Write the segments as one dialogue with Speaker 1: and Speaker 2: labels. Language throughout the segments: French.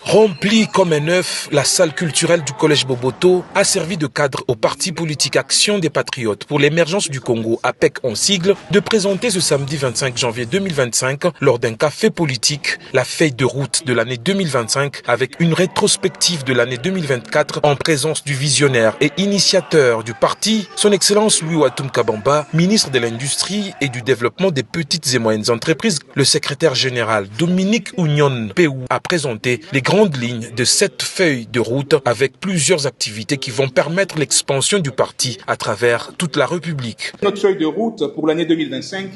Speaker 1: Remplie comme un œuf, la salle culturelle du Collège Boboto a servi de cadre au parti politique Action des Patriotes pour l'émergence du Congo, APEC en sigle, de présenter ce samedi 25 janvier 2025, lors d'un café politique, la feuille de route de l'année 2025 avec une rétrospective de l'année 2024 en présence du visionnaire et initiateur du parti, son Excellence Louis Watum Kabamba, ministre de l'Industrie et du Développement des petites et moyennes entreprises. Le secrétaire général Dominique Ougnon Péou a présenté les grandes lignes de cette feuille de route avec plusieurs activités qui vont permettre l'expansion du parti à travers toute la République.
Speaker 2: Notre feuille de route pour l'année 2025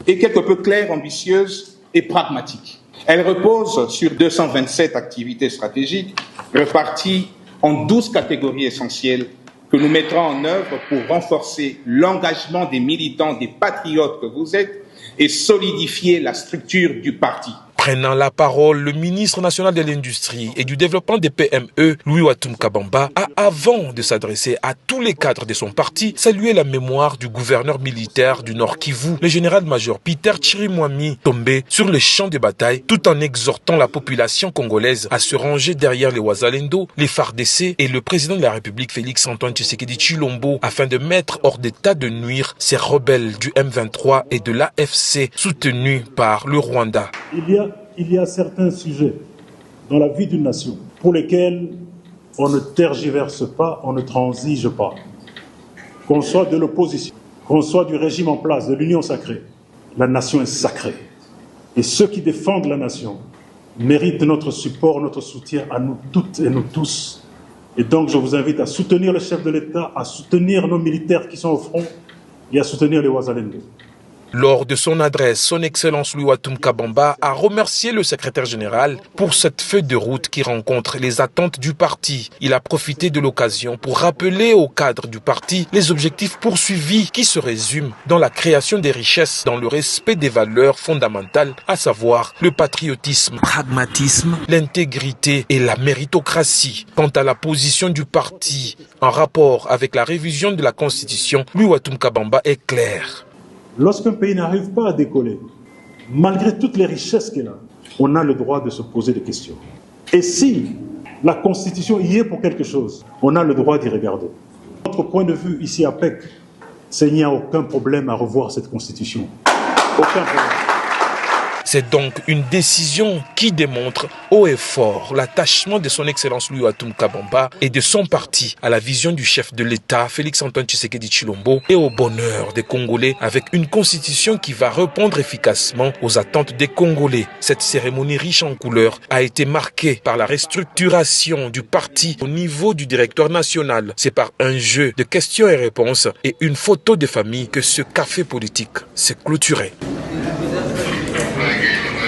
Speaker 2: est quelque peu claire, ambitieuse et pragmatique. Elle repose sur 227 activités stratégiques reparties en 12 catégories essentielles que nous mettrons en œuvre pour renforcer l'engagement des militants, des patriotes que vous êtes et solidifier la structure du parti.
Speaker 1: Prenant la parole, le ministre national de l'Industrie et du Développement des PME, Louis Watum Kabamba, a, avant de s'adresser à tous les cadres de son parti, salué la mémoire du gouverneur militaire du Nord Kivu, le général-major Peter Chirimwami, tombé sur le champ de bataille, tout en exhortant la population congolaise à se ranger derrière les Wazalendo, les FARDC et le président de la République, Félix-Antoine Tshisekedi Tshilombo, afin de mettre hors d'état de nuire ces rebelles du M23 et de l'AFC, soutenus par le Rwanda.
Speaker 3: Il y a certains sujets dans la vie d'une nation pour lesquels on ne tergiverse pas, on ne transige pas. Qu'on soit de l'opposition, qu'on soit du régime en place, de l'union sacrée, la nation est sacrée. Et ceux qui défendent la nation méritent notre support, notre soutien à nous toutes et nous tous. Et donc je vous invite à soutenir le chef de l'État, à soutenir nos militaires qui sont au front et à soutenir les Wazalendo.
Speaker 1: Lors de son adresse, son Excellence Louis Watum Kabamba a remercié le secrétaire général pour cette feuille de route qui rencontre les attentes du parti. Il a profité de l'occasion pour rappeler au cadre du parti les objectifs poursuivis qui se résument dans la création des richesses, dans le respect des valeurs fondamentales, à savoir le patriotisme, le pragmatisme, l'intégrité et la méritocratie. Quant à la position du parti en rapport avec la révision de la Constitution, Louis Watum Kabamba est clair.
Speaker 3: Lorsqu'un pays n'arrive pas à décoller, malgré toutes les richesses qu'il a, on a le droit de se poser des questions. Et si la Constitution y est pour quelque chose, on a le droit d'y regarder. Notre point de vue ici à PEC, c'est qu'il n'y a aucun problème à revoir cette Constitution. Aucun problème.
Speaker 1: C'est donc une décision qui démontre haut et fort l'attachement de son Excellence Louis Watum Kabamba et de son parti à la vision du chef de l'État, Félix-Antoine Tshisekedi Tshilombo, et au bonheur des Congolais avec une constitution qui va répondre efficacement aux attentes des Congolais. Cette cérémonie riche en couleurs a été marquée par la restructuration du parti au niveau du directoire national. C'est par un jeu de questions et réponses et une photo de famille que ce café politique s'est clôturé.